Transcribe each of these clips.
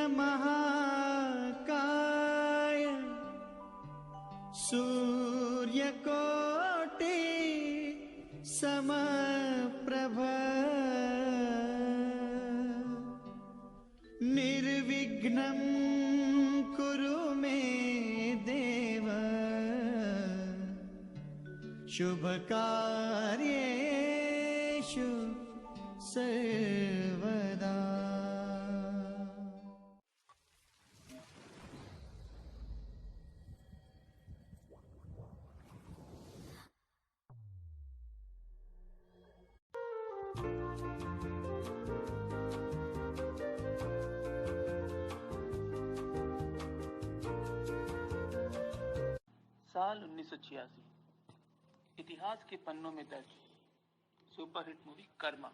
महाकाय सूर्यकोटि समप्रभ निर्विघ्नं कुरु मे देव शुभकार्येषु सर्वदा। साल 1986 इतिहास के पन्नों में दर्ज सुपरहिट मूवी कर्मा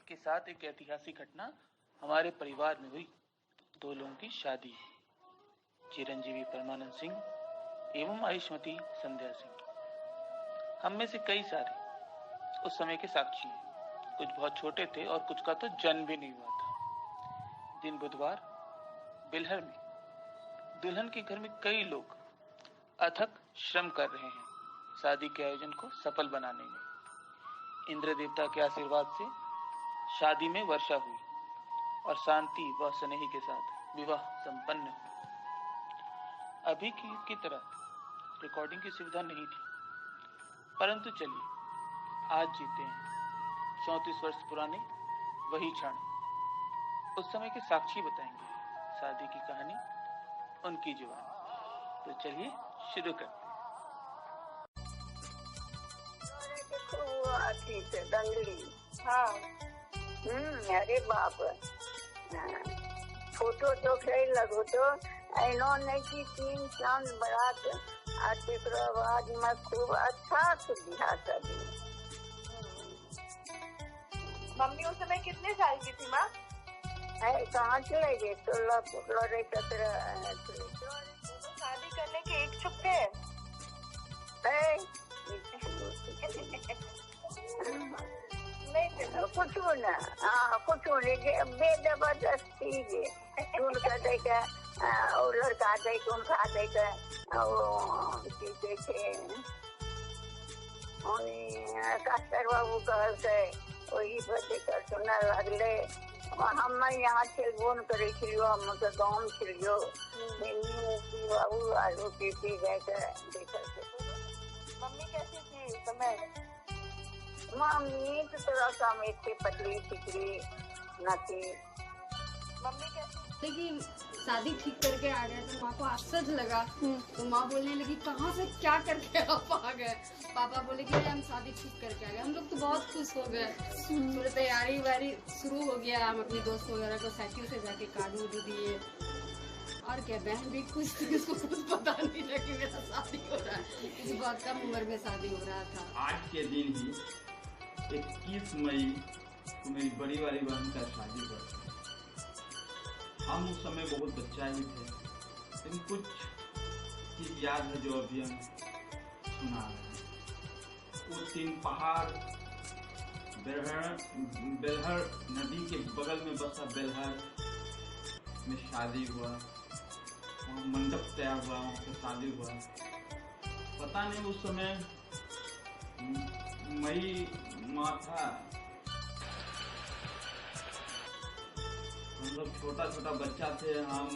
के साथ एक ऐतिहासिक घटना हमारे परिवार में हुई। दो लोगों की शादी, चिरंजीवी परमानंद सिंह एवं आयुष्मती संध्या सिंह। हम में से कई सारे उस समय के साक्षी हैं। कुछ बहुत छोटे थे और कुछ का तो जन्म भी नहीं हुआ था। दिन बुधवार, बिलहर में दुल्हन के घर में कई लोग अथक श्रम कर रहे हैं शादी के आयोजन को सफल बनाने में। इंद्र देवता के आशीर्वाद से शादी में वर्षा हुई और शांति व स्नेह के साथ विवाह संपन्न हुआ। अभी की तरह रिकॉर्डिंग की सुविधा नहीं थी, परंतु चलिए आज जीते हैं 34 वर्ष पुराने वही क्षण। उस समय के साक्षी बताएंगे शादी की कहानी उनकी जुबान। तो चलिए शुरू करते हैं। दंगली, हाँ। अरे बाप, फोटो तो खेल लगो तो इन्होंने की 3 चांद बारात आते बाद में खूब अच्छा से बिहार कर दी। मम्मी उस समय कितने साल की थी माँ? कहाँ चले गए? 16 17 शादी करने के इच्छुक थे। नहीं कुछ ना, हाँ कुछ बेजबरदस्ती उनका देखा और लड़का देख उनका देखा कास्टर बाबू कहल से वही कर सुना लगले। हम यहाँ टेलीफोन करे हम गाँव में छो बाबू आलू पी गए देखल। मम्मी कैसी थी उस समय? मम्मी तो थोड़ा सा मेरे पतली चिकरी न थी। मम्मी कैसी? लेकिन शादी ठीक करके आ गए तो माँ को आश्चर्य लगा। तो माँ बोलने लगी कहाँ से क्या करके आप आ गए? पापा बोले कि हम शादी ठीक करके आ गए। हम लोग तो बहुत खुश हो गए। पूरी तैयारी वारी शुरू हो गया। हम अपने दोस्त वगैरह को साइकिल से जाके कार्ड उड़ दिए। और क्या, बहन भी खुश थी, उसको कुछ पता नहीं था कि मेरा शादी हो रहा है, क्योंकि बहुत कम उम्र में शादी हो रहा था। आज के दिन ही 21 मई को मेरी बड़ी वाली बहन का शादी हुआ था। हम उस समय बहुत बच्चा ही थे, लेकिन कुछ चीज याद है जो अभी हम सुना रहे हैं। वो 3 पहाड़, बेलहर नदी के बगल में बसा बेलहर में शादी हुआ। वहाँ मंडप तैयार हुआ, वहाँ पे शादी हुआ। पता नहीं उस समय मई माह था। हम लोग छोटा छोटा बच्चा थे। हम,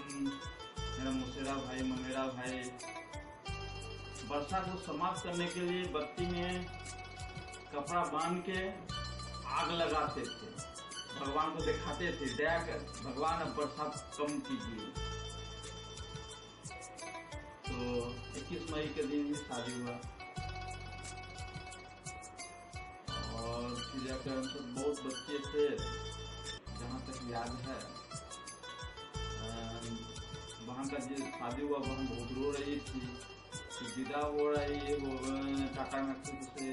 मेरा मुसेरा भाई, ममेरा भाई, वर्षा को समाप्त करने के लिए बत्ती में कपड़ा बांध के आग लगाते थे। भगवान को दिखाते थे, दया कर भगवान अब बरसात कम कीजिए। तो 21 मई के दिन ही शादी हुआ। और फिर जाकर हम सब बहुत बच्चे थे, जहाँ तक याद है। बहन का जो शादी हुआ, बहन बहुत रो रही थी। विदा हो रही है, वो टाटा मैक्सी से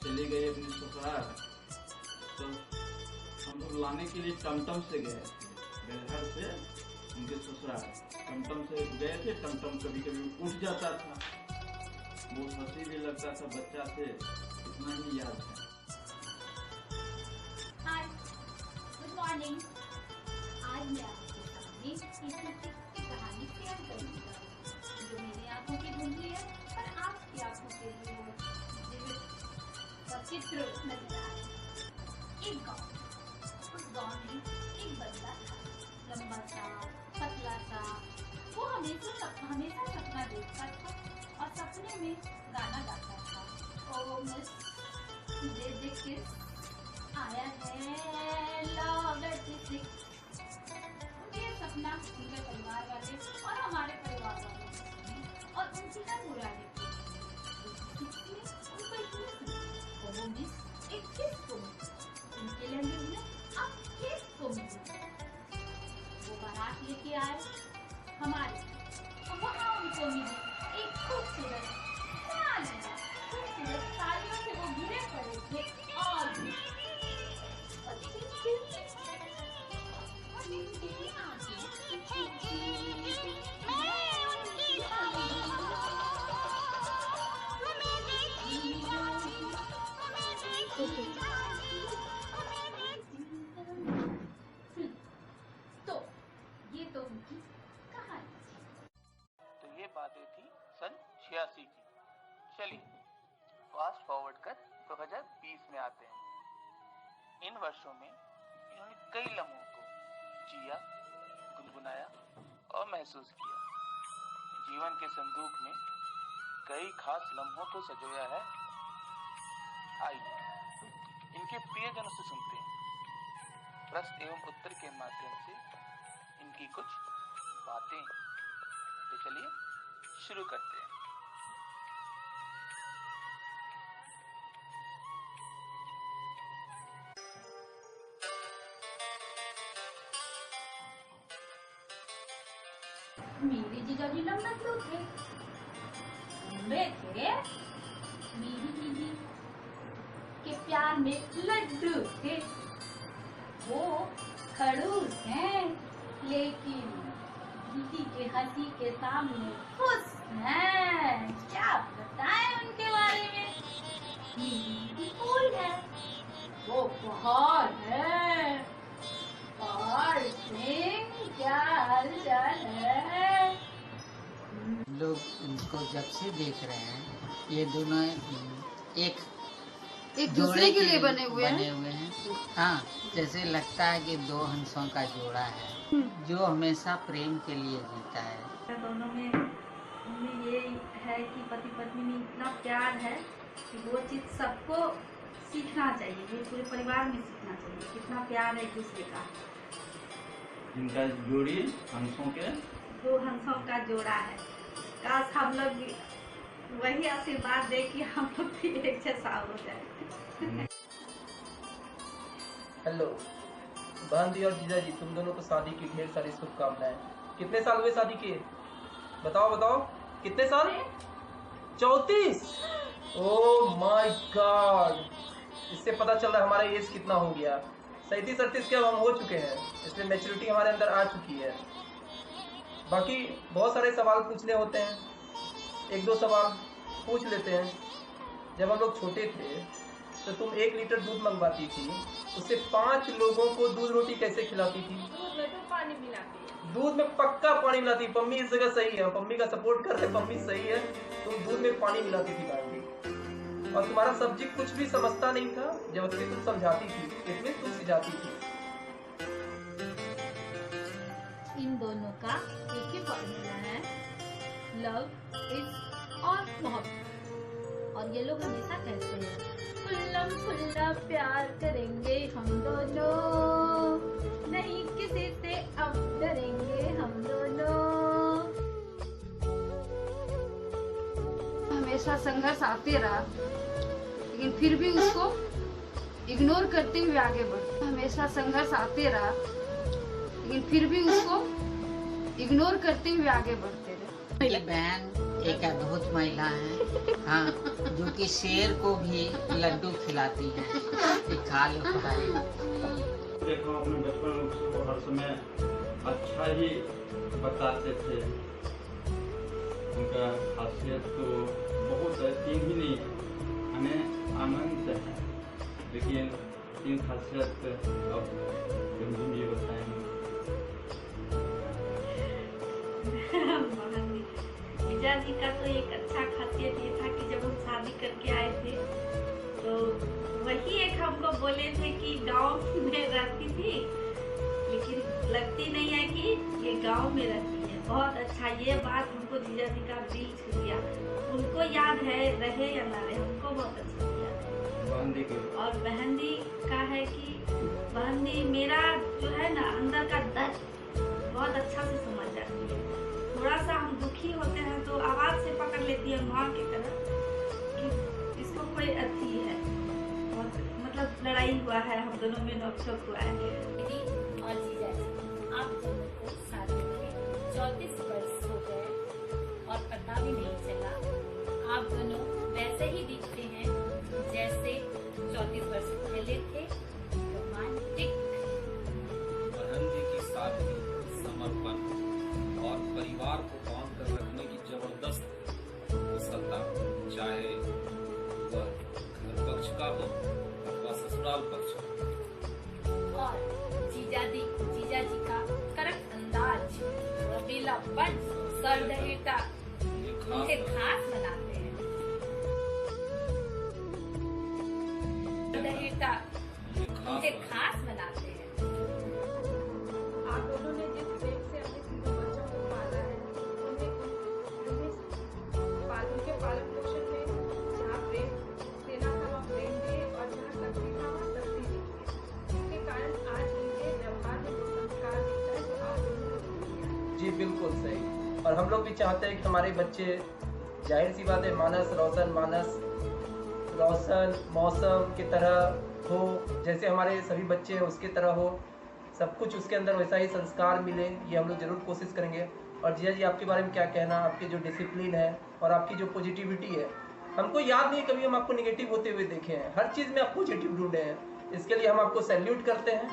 चली गई अपनी ससुराल। तो हम लोग लाने के लिए टमटम से गए थे, बेलहर से उनके ससुराल। टमटम से गए थे। टमटम कभी कभी उठ जाता था, बहुत हंसी भी लगता था बच्चा से। इतना ही याद है। हाय, गुड मॉर्निंग। आज मैं आपके सामने चित्र नजर आया। एक गांव, उस गांव में एक बंदा था, लंबा सा, पतला सा। वो हमेशा सपना देखता था और सपने में गाना गाता था। ओ मिस दे दे किस, आया है लव एट सिक्स। ये सपना उनके परिवार वाले और हमारे परिवार वाले और उनकी ना मुरादें उनको वो मिस एक किस को उनके लहंगे में अब किस को वो बारात लेके आए हमारे, वहाँ उनको मिली एक खूबसूरत सालियों से वो घिरे पड़े थे और तो ये तो उनकी कहानी थी। तो ये बातें थी सन 86 की। चलिए फास्ट फॉरवर्ड कर 2020 में आते हैं। इन वर्षों में इन्होंने कई लम्हों को जिया, गुनगुनाया और महसूस किया। जीवन के संदूक में कई खास लम्हों को सजोया है। आइए इनके प्रियजनों से सुनते हैं। प्रश्न एवं उत्तर के माध्यम से इनकी कुछ बातें। तो चलिए शुरू करते हैं। मेरे जीजाजी लंबे थे, लंबे थे। मेरी दीदी के प्यार में लड्डू थे। वो खड़ूस हैं, लेकिन दीदी के हंसी के सामने खुश हैं। क्या बताएं उनके बारे में। मेरी दीदी कूल है, वो पहाड़ है। पहाड़ सिंह, क्या हालचाल है। लोग इनको जब से देख रहे हैं, ये दोनों एक दूसरे के लिए बने हुए हैं। हाँ, जैसे लगता है कि दो हंसों का जोड़ा है जो हमेशा प्रेम के लिए जीता है। दोनों में ये है कि पति पत्नी में इतना प्यार है कि वो चीज सबको सीखना चाहिए, ये पूरे परिवार में सीखना चाहिए कितना प्यार है एक दूसरे का। इनका जोड़ी हंसों के दो हंसों का जोड़ा है। काश हम लोग भी वही आशीर्वाद दे कि हम लोग भी एक जैसा हो जाए। हेलो बहन और जीजा जी, तुम दोनों को शादी की ढेर सारी शुभकामनाएं। कितने साल हुए शादी के? बताओ कितने साल? 34। ओह माय गॉड, इससे पता चल रहा है हमारा एज कितना हो गया। 37-38 के अब हम हो चुके हैं, इसलिए मैच्योरिटी हमारे अंदर आ चुकी है। बाकी बहुत सारे सवाल पूछने होते हैं, एक दो सवाल पूछ लेते हैं। जब हम लोग छोटे थे तो तुम 1 लीटर दूध मंगवाती थी, उससे 5 लोगों को दूध रोटी कैसे खिलाती थी? दूध में तो पानी मिलाती है। दूध में पक्का पानी मिलाती। पम्मी इस जगह सही है, पम्मी का सपोर्ट कर रहे, पम्मी सही है। तुम दूध में पानी मिलाती थी बाल्टी, और तुम्हारा सब्जी कुछ भी समझता नहीं था, जबकि तुम समझाती थी, इसमें तुम सिझाती थी। इन दोनों का एक ही फॉर्मूला है, लव इज और मोहब्बत। और ये लोग हमेशा कहते हैं खुल्लम खुल्ला प्यार करेंगे हम दोनों, नहीं किसी से अब डरेंगे हम दोनों। हमेशा संघर्ष आते रहा, लेकिन फिर भी उसको इग्नोर करते हुए आगे बढ़। हमेशा संघर्ष आते रहा, लेकिन फिर भी उसको इग्नोर करते हुए आगे बढ़ते रहे। ये बहन एक अद्भुत महिला है, हाँ, जो कि शेर को भी लड्डू खिलाती है कि खा लो खाए। देखो अपने बचपन में उसको हर समय अच्छा ही बताते थे। उनका खासियत तो बहुत है, 3 ही नहीं हमें आनंद है, लेकिन 3 खासियत अब तुम ये बताएंगे। जीजा जी का तो एक अच्छा खासियत ये था कि जब हम शादी करके आए थे तो वही एक हमको बोले थे कि गांव में रहती थी, लेकिन लगती नहीं है कि ये गांव में रहती है। बहुत अच्छा, ये बात हमको जीजा जी का दिल छू गया। उनको याद है, रहे या ना रहे, हमको बहुत अच्छा लगा। और बहन दी का है कि बहन दी मेरा जो है ना अंदर का दर्द बहुत अच्छा से समझ जाती है। थोड़ा सा हम दुखी होते हैं तो आवाज से पकड़ लेती है माँ की तरह कि इसको कोई अथी है, बहुत मतलब लड़ाई हुआ है, हम दोनों में नोकझोंक हुआ है। दीदी और जीजा जी, आप दोनों को शादी के 34 वर्ष हो गए और पता भी नहीं चला। आप दोनों वैसे ही दिखते हैं जैसे 34 वर्ष पहले थे। रोमांटिक। बहन जी की सादगी, समर्पण और परिवार को बांध कर रखने की जबरदस्त कुशलता, चाहे वह घर पक्ष का हो अथवा ससुराल पक्ष का। और जीजा जी का करक अंदाज, रवीलापन, सरदहीता उन्हें खास बनाते हैं। सरदहीता उन्हें खास बनाते हैं। आप दोनों ने जिस प्रेम से अपने तीनों बच्चों को पाला है, उनके पालन पोषण में जहाँ प्रेम देना था वहाँ प्रेम दिए और जहाँ शक्ति था वहाँ शक्ति दी। इसके कारण आज उनके व्यवहार में जो संस्कार दिखता है जो आप दोनों ने दिया है। जी बिल्कुल सही। और हम लोग भी चाहते हैं कि हमारे बच्चे, जाहिर सी बात है, मानस रोशन मौसम की तरह हो, जैसे हमारे सभी बच्चे हैं उसके तरह हो, सब कुछ उसके अंदर वैसा ही संस्कार मिले, ये हम लोग जरूर कोशिश करेंगे। और जीजा जी आपके बारे में क्या कहना, आपके जो डिसिप्लिन है और आपकी जो पॉजिटिविटी है, हमको याद नहीं कभी हम आपको निगेटिव होते हुए देखे हैं, हर चीज़ में आप पॉजिटिव ढूंढे हैं, इसके लिए हम आपको सैल्यूट करते हैं।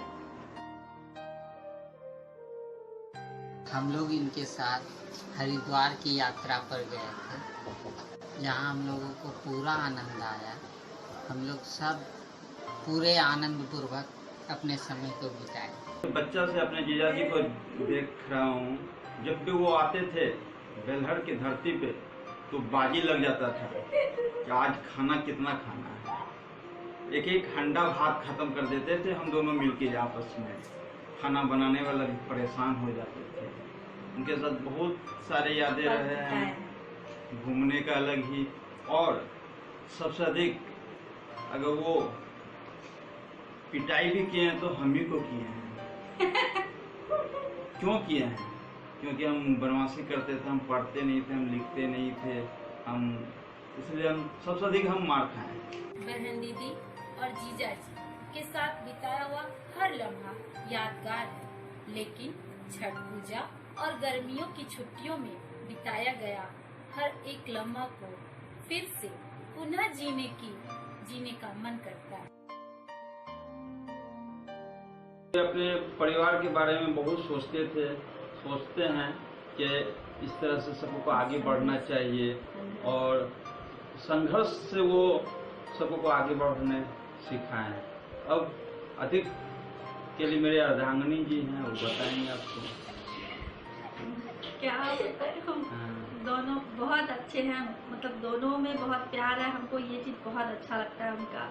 हम लोग इनके साथ हरिद्वार की यात्रा पर गए थे, जहाँ हम लोगों को पूरा आनंद आया। हम लोग सब पूरे आनंद पूर्वक अपने समय को बिताए। बच्चा से अपने जीजा जी को देख रहा हूँ, जब भी वो आते थे बेलहर की धरती पे तो बाजी लग जाता था कि आज खाना कितना खाना है। एक एक हंडा भात खत्म कर देते थे हम दोनों मिलके आपस में। खाना बनाने वाला भी परेशान हो जाते थे। उनके साथ बहुत सारे यादें रहे हैं, घूमने का अलग ही। और सबसे अधिक अगर वो पिटाई भी किए हैं तो हम ही को किए हैं। क्यों किए हैं? क्योंकि हम बनवासी करते थे, हम पढ़ते नहीं थे, हम लिखते नहीं थे, हम इसलिए हम सबसे अधिक हम मार खाए। बहन दीदी और जीजा जी के साथ बिताया हुआ हर लम्हा यादगार है, लेकिन छठ पूजा और गर्मियों की छुट्टियों में बिताया गया हर एक लम्हा को फिर से पुनः जीने का मन करता है। अपने परिवार के बारे में बहुत सोचते हैं कि इस तरह से सबको आगे बढ़ना चाहिए और संघर्ष से वो सबको आगे बढ़ने सिखाएं। अब अधिक के लिए मेरे अर्धांगिनी जी हैं, वो बताएंगे आपको। क्या बताएं, हम दोनों बहुत अच्छे हैं, मतलब दोनों में बहुत प्यार है। हमको ये चीज़ बहुत अच्छा लगता है उनका।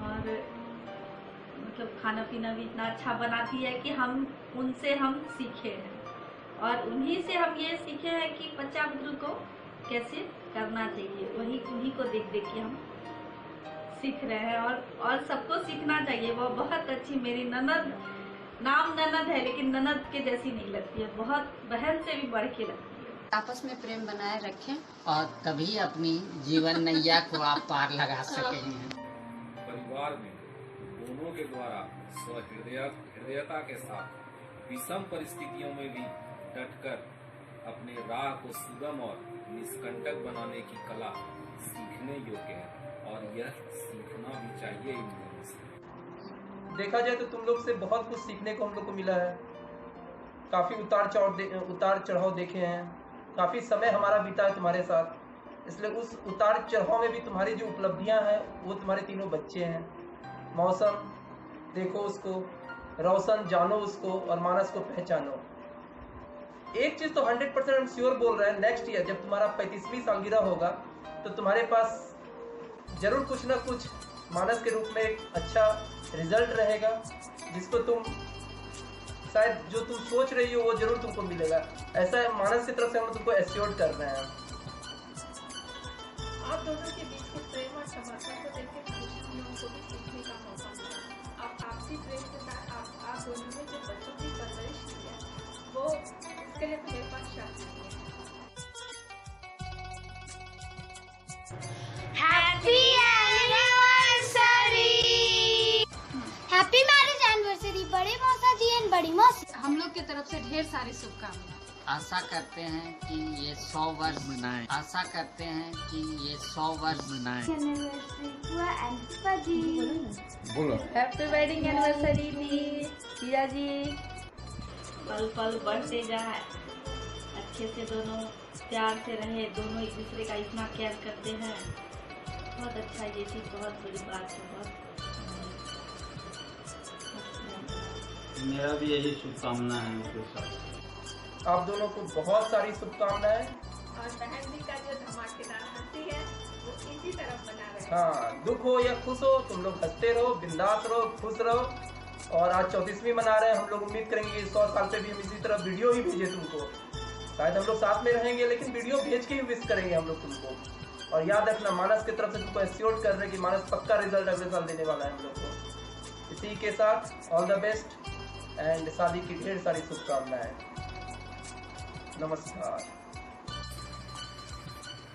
और मतलब खाना पीना भी इतना अच्छा बनाती है कि हम उनसे हम सीखे हैं और उन्हीं से हम ये सीखे हैं कि बच्चा बुजुर्ग को कैसे करना चाहिए। वही उन्हीं को देख देख के हम सीख रहे हैं और सबको सीखना चाहिए। वो बहुत अच्छी, मेरी ननद, नाम ननद है लेकिन ननद के जैसी नहीं लगती है, बहुत बहन से भी बढ़ के लगती है। आपस में प्रेम बनाए रखें और तभी अपनी जीवन नैया को आप पार लगा सकेंगे। परिवार में दोनों के द्वारा सहृदयता के साथ विषम परिस्थितियों में भी डटकर अपने राह को सुगम और निष्कंटक बनाने की कला सीखने योग्य है और यह सीखना भी चाहिए इन लोगों से। देखा जाए तो तुम लोग से बहुत कुछ सीखने को हम लोग को मिला है। काफी उतार चढ़ाव देखे हैं, काफी समय हमारा बीता है तुम्हारे साथ, इसलिए उस उतार चढ़ाव में भी तुम्हारी जो उपलब्धियां हैं वो तुम्हारे तीनों बच्चे हैं। मौसम देखो उसको, रोशन जानो उसको और मानस को पहचानो। एक चीज तो 100% हम श्योर बोल रहे हैं, नेक्स्ट ईयर जब तुम्हारा 35वीं सालगिरह होगा तो तुम्हारे पास जरूर कुछ ना कुछ मानस के रूप में एक अच्छा रिजल्ट रहेगा, जिसको तुम शायद जो तुम सोच रही हो वो जरूर तुमको मिलेगा। ऐसा मानस की तरफ से हम तुमको एश्योर्ड कर रहे हैं। आप दोनों के बीच के प्रेम और समर्पण को देख के दूसरे लोगों को भी सीखने का मौका मिला। आप आपसी प्रेम के साथ आप दोनों ने जो बच्चों की परवरिश की है वो उसके लिए मेरे पास शब्द नहीं है। Happy anniversary, happy marriage anniversary बड़े मौसा जी एंड बड़ी मौसी। हम लोग की तरफ से ढेर सारी शुभकामनाएं। आशा करते हैं कि ये 100 वर्ष मनाएं। आशा करते हैं कि ये 100 वर्ष मनाएं। एनिवर्सरी हुआ एंपा जी। बोलो हैप्पी वेडिंग एनिवर्सरी दी जिया जी। पल पल बढ़ते जाए, अच्छे से दोनों प्यार से रहे, दोनों एक दूसरे का इतना केयर करते हैं। बहुत अच्छा, ये चीज़ बहुत बड़ी बात है। बहुत मेरा भी यही शुभकामना है उनके साथ। आप दोनों को बहुत सारी शुभकामनाएं। और बहन जी का जो धमाकेदार हंसी है वो इसी तरफ बना रहे। हाँ, दुख हो या खुश हो तुम लोग हंसते रहो, बिंदास रहो, खुश रहो। और आज 34वीं मना रहे हैं, हम लोग उम्मीद करेंगे 100 साल पे भी हम इसी तरह वीडियो ही भेजे तुमको। शायद हम लोग साथ में रहेंगे लेकिन वीडियो भेज के ही विश करेंगे हम लोग तुमको। और याद रखना, मानस की तरफ से तुमको एश्योर्ड कर रहे हैं कि मानस पक्का रिजल्ट अगले साल देने वाला है हम लोग को। इसी के साथ ऑल द बेस्ट एंड शादी की ढेर सारी शुभकामनाएं। नमस्कार।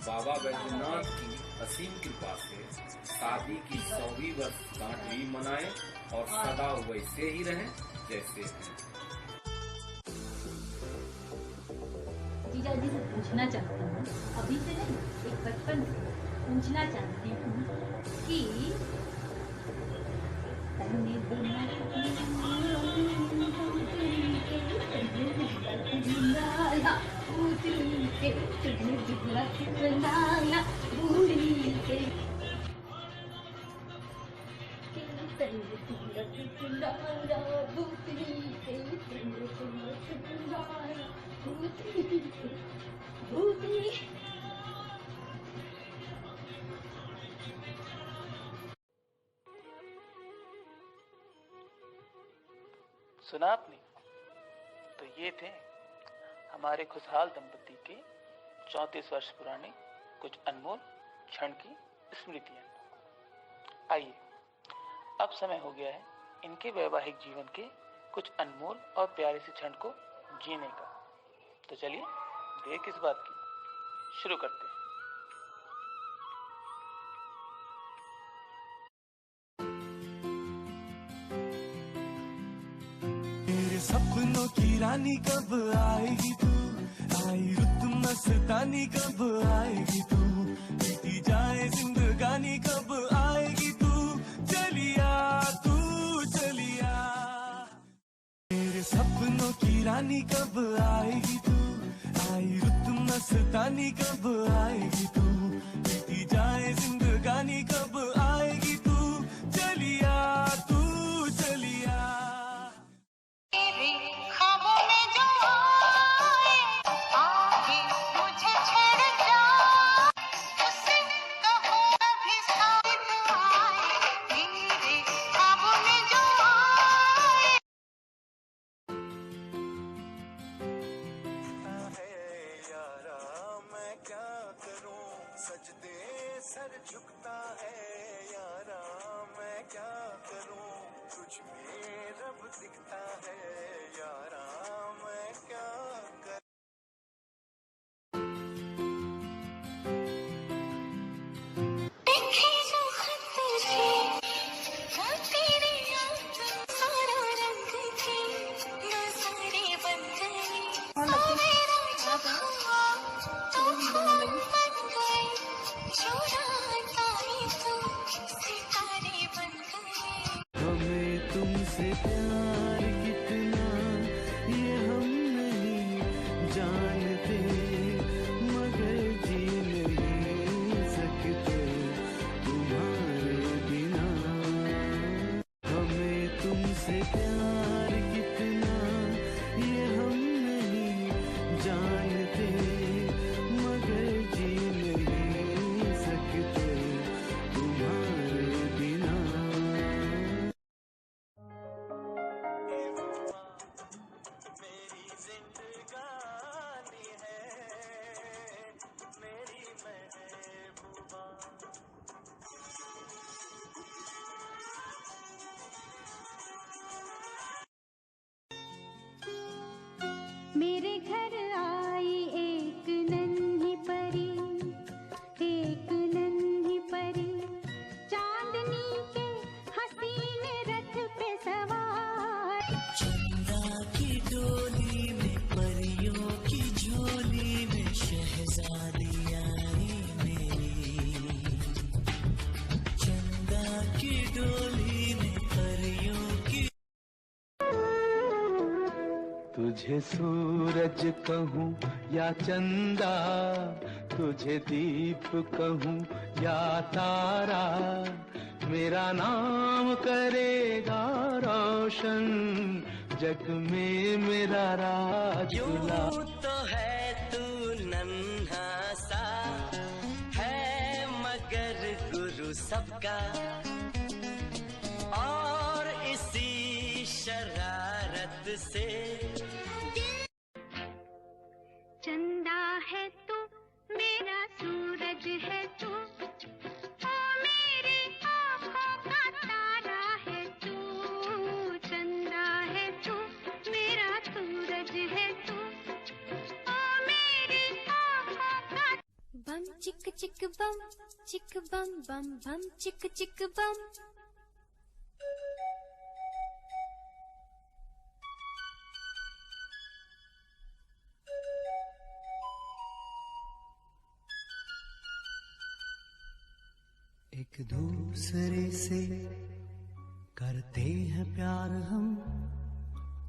बाबा बैजनाथ की असीम कृपा से शादी की 100वीं वर्षगांठ भी मनाएं और सदा वैसे ही रहें जैसे हैं। जीजा जी से पूछना चाहता हूँ, अभी से नहीं, एक बचपन से पूछना चाहती हूँ कि सुना आपने? तो ये थे हमारे खुशहाल दंपति के 34 वर्ष पुराने कुछ अनमोल क्षण की स्मृतियां। आइए अब समय हो गया है इनके वैवाहिक जीवन के कुछ अनमोल और प्यारे से क्षण को जीने का। तो चलिए देर किस बात की, शुरू करते हैं। मेरे सपनों की रानी कब आएगी तू, आई रुत मस्तानी कब आएगी तू, बीती जाए जिंदगानी कब आएगी तू, चलिया तू चलिया। मेरे सपनों की रानी कब आएगी तू, आई रुत मस्तानी कब आएगी तू, बीती जाए जिंदगानी कब आएगी तू, चलिया तू चलिया। ख्वाबों में जो आए मुझे छेड़ जाए, उससे कहो कभी साथ आए, मेरे ख्वाबों में जो आए। यारा मैं क्या करूं, सजदे सर झुकता है, यारा मैं क्या करूं, तुझ में रब दिखता है, यारा मैं क्या करूं। देखे जो खत थे वो तेरी याद सारा रंग थे, नज़ारे बन गए वो मेरा जहां, तो फूल बन गए जो रात आई तो सितारे बन गए। हमें तुमसे प्यार कितना ये हम नहीं जानते, मगर जी नहीं सकते तुम्हारे बिना। हमें तुमसे प्यार कितना ये हम नहीं जानते, मगर जी नहीं सकते तुम्हारे बिना। मेरे घर आई एक नन्ही परी, एक नन्ही परी, चांदनी के हसीन रथ पे सवार। चंदा की डोली में परियों की झोली में शहजादी आई मेरी, चंदा की डोली में परियों की। तुझे सूरज कहूँ या चंदा, तुझे दीप कहूँ या तारा, मेरा नाम करेगा रोशन, जग में मेरा राज। यूं तो है तू नन्हा सा, है मगर गुरु सबका, और इसी शरारत से चंदा है तू, मेरा सूरज है तू, ओ मेरी आँखों का तारा है तू। चंदा है तू, मेरा सूरज है तू, ओ मेरी आँखों का। बम चिक चिक बम बम बम चिक चिक बम। एक दूसरे से करते हैं प्यार हम,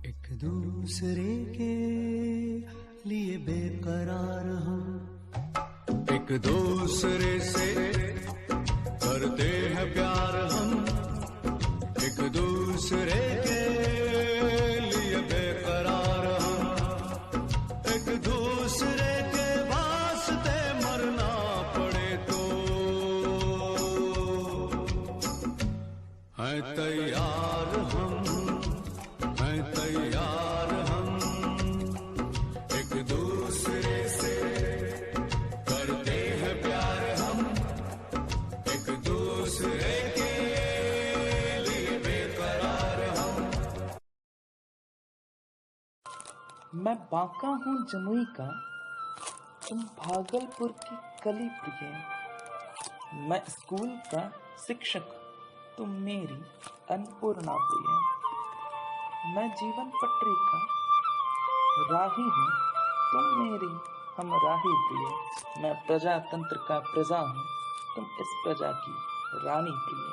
एक दूसरे के लिए बेकरार हम, एक दूसरे से करते हैं प्यार हम, एक दूसरे के लिए बेकरार हम, एक दूसरे के वास्ते मरना पड़े तो है तैयार हम, है तैयार हम, एक दूसरे से करते हैं प्यार हम, एक दूसरे के लिए बेकरार हम। मैं बांका हूँ जमुई का, तुम भागलपुर की कली प्रिय, मैं स्कूल का शिक्षक, तुम मेरी अन्नपूर्णा प्रिय, मैं जीवन पटरी का राही हूँ, तुम मेरी हम राही प्रिय, मैं प्रजातंत्र का प्रजा हूँ, तुम इस प्रजा की रानी प्रिय,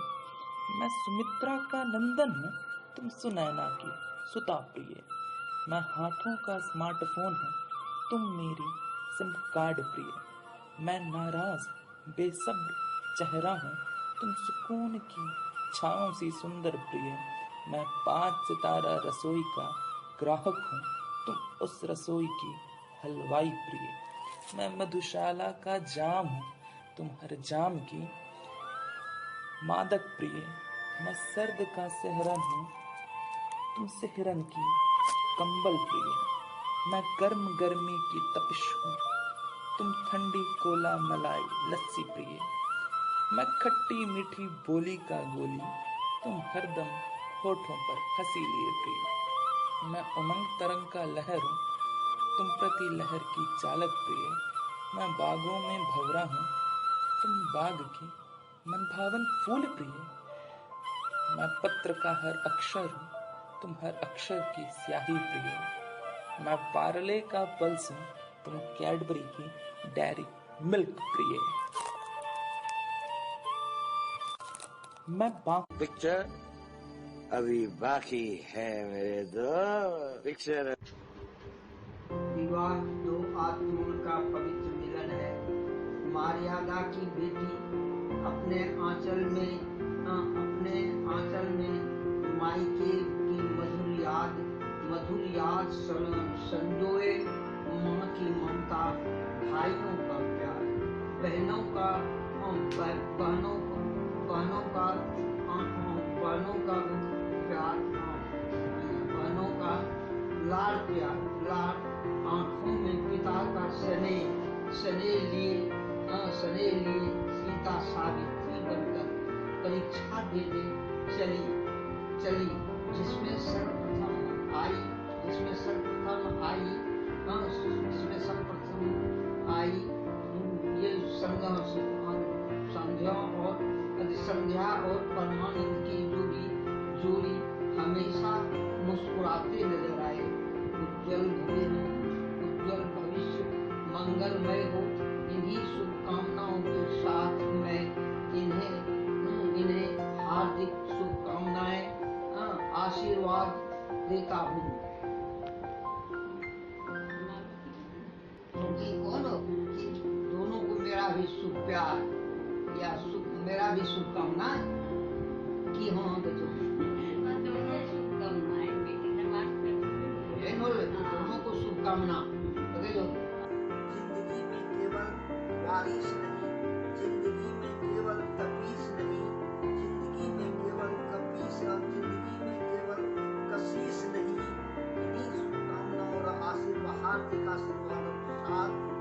मैं सुमित्रा का नंदन हूँ, तुम सुनैना की सुता प्रिय, मैं हाथों का स्मार्टफोन हूँ, तुम मेरी सिम कार्ड प्रिय, मैं नाराज बेसब्र चेहरा हूँ, तुम सुकून की छाँव सी सुंदर प्रिय, मैं 5 सितारा रसोई का ग्राहक हूँ, तुम उस रसोई की हलवाई प्रिय, मैं मधुशाला का जाम हूँ, तुम हर जाम की मादक प्रिय, मैं सर्द का सेहरन हूँ, तुम सेहरन की कंबल प्रिय, मैं गर्म गर्मी की तपिश हूँ, तुम ठंडी कोला मलाई लस्सी प्रिय, मैं खट्टी मीठी बोली का गोली, तुम हरदम होठों पर हंसी लिए प्रिय, मैं उमंग तरंग का लहर हूँ, तुम प्रति लहर की चालक प्रिय, मैं बागों में भंवरा हूँ, तुम बाग की मनभावन फूल प्रिय, मैं पत्र का हर अक्षर हूँ, तुम हर अक्षर की स्याही प्रिय, मैं पार्ले का पल्स हूँ, तुम कैडबरी की डेयरी मिल्क प्रिय, मैं पिक्चर अभी बाकी है मेरे दो पिक्चर। विवाह दो आत्माओं का पवित्र मिलन है। मर्यादा की बेटी अपने आंचल में मायके की मधुर याद संजोए, माँ की ममता, भाइयों का प्यार, बहनों का प्यार, बहनों का लाड़ प्यार, आंखों में पिता का सने लिए सीता सावित्री बनकर परीक्षा देने चली, जिसमें सर्वप्रथम आई भी शुभ प्यार या शुभ मेरा भी शुभकामना की हो बच्चों दोनों को शुभकामना। जिंदगी में केवल बारिश नहीं, जिंदगी में केवल तपीस नहीं, जिंदगी में केवल कपीस और जिंदगी में केवल कशीस नहीं। इन्हीं शुभकामनाओं और हार्दिक आशीर्वाद के साथ